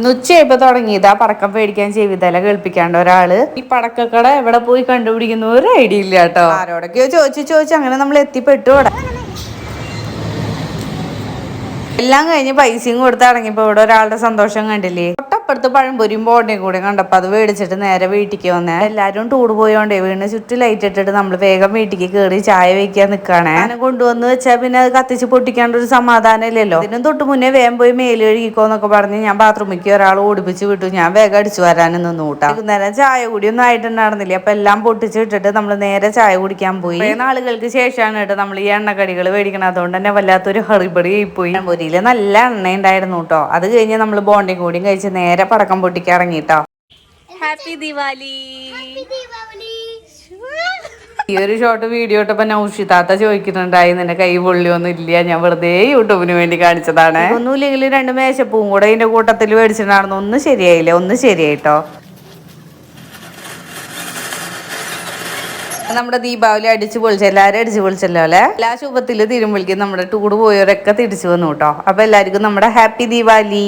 ഉച്ചയായപ്പോ തുടങ്ങിയതാ പടക്കം പേടിക്കാൻ ചെവിതല കേൾപ്പിക്കാണ്ട് ഒരാള്. ഈ പടക്കക്കട എവിടെ പോയി കണ്ടുപിടിക്കുന്ന ഒരു ഐഡിയ ഇല്ല കേട്ടോ. ആരോടൊക്കെയോ ചോദിച്ചു അങ്ങനെ നമ്മൾ എത്തിപ്പെട്ടു അവിടെ. എല്ലാം കഴിഞ്ഞ് പൈസയും കൊടുത്ത് ഇറങ്ങിയപ്പോ ഇവിടെ ഒരാളുടെ സന്തോഷം കണ്ടില്ലേ. തൊട്ടപ്പുറത്ത് പഴംപൊരിയും ബോണ്ടയും കൂടെ കണ്ടപ്പോ അത് മേടിച്ചിട്ട് നേരെ വീട്ടിലേക്ക് വന്നേ. എല്ലാരും ടൂർ പോയോണ്ടേ വീടിന് ചുറ്റും ലൈറ്റ് ഇട്ടിട്ട് നമ്മൾ വേഗം വീട്ടിലേക്ക് കയറി ചായ വയ്ക്കാൻ നിക്കാണേ. അങ്ങനെ കൊണ്ടുവന്ന് വെച്ചാൽ പിന്നെ അത് കത്തിച്ച് പൊട്ടിക്കാണ്ട് ഒരു സമാധാനം ഇല്ലല്ലോ. ഇതിനും തൊട്ട് മുന്നേ വേഗം പോയി മേല് കഴുകിക്കോന്നൊക്കെ പറഞ്ഞ് ഞാൻ ബാത്റൂമിലേക്ക് ഒരാൾ ഓടിപ്പിച്ച് വിട്ടു. ഞാൻ വേഗം അടിച്ചു വരാനും നിന്നു കൂട്ടാ. വൈകുന്നേരം ചായ കൂടിയൊന്നും ആയിട്ടുണ്ടായിരുന്നില്ല. അപ്പൊ എല്ലാം പൊട്ടിച്ചിട്ടിട്ട് നമ്മൾ നേരെ ചായ കുടിക്കാൻ പോയി. കുറേ നാളുകൾക്ക് ശേഷമാണ് കേട്ടോ നമ്മൾ ഈ എണ്ണക്കടികൾ മേടിക്കണം. അതുകൊണ്ട് തന്നെ വല്ലാത്തൊരു ഹറിബറി ആയിപ്പോയി. പൊരിയില് നല്ല എണ്ണ ഉണ്ടായിരുന്നു കേട്ടോ. അത് കഴിഞ്ഞ് നമ്മൾ ബോണ്ടയും കൂടിയും കഴിച്ച് നേരെ പടക്കം പൊട്ടിക്കാൻ ഇറങ്ങിട്ടോ. ഹാപ്പി ദിവാലി. ഈ ഒരു ഷോർട്ട് വീഡിയോ ഇട്ടപ്പോ നൗഷിതാത്ത ചോദിക്കുന്നുണ്ടായി നിന്റെ കൈ പൊള്ളിയൊന്നും ഇല്ല, ഞാൻ വെറുതെ യൂട്യൂബിന് വേണ്ടി കാണിച്ചതാണ്. ഒന്നുമില്ലെങ്കിൽ 2 മേശപ്പൂവും കൂടെ ഇതിന്റെ കൂട്ടത്തിൽ മേടിച്ചിട്ടുണ്ടായിരുന്നു. ഒന്നും ശരിയായില്ല, ഒന്നും ശരിയായിട്ടോ. നമ്മുടെ ദീപാവലി അടിച്ചു പൊളിച്ച എല്ലാരും അടിച്ചു പൊളിച്ചല്ലോ അല്ലെ. എല്ലാ ശുഭത്തില് തിരുമ്പളിക്കും നമ്മുടെ ടൂർ പോയവരൊക്കെ തിരിച്ചു വന്നു കേട്ടോ. അപ്പൊ എല്ലാവർക്കും നമ്മുടെ ഹാപ്പി ദീപാവലി.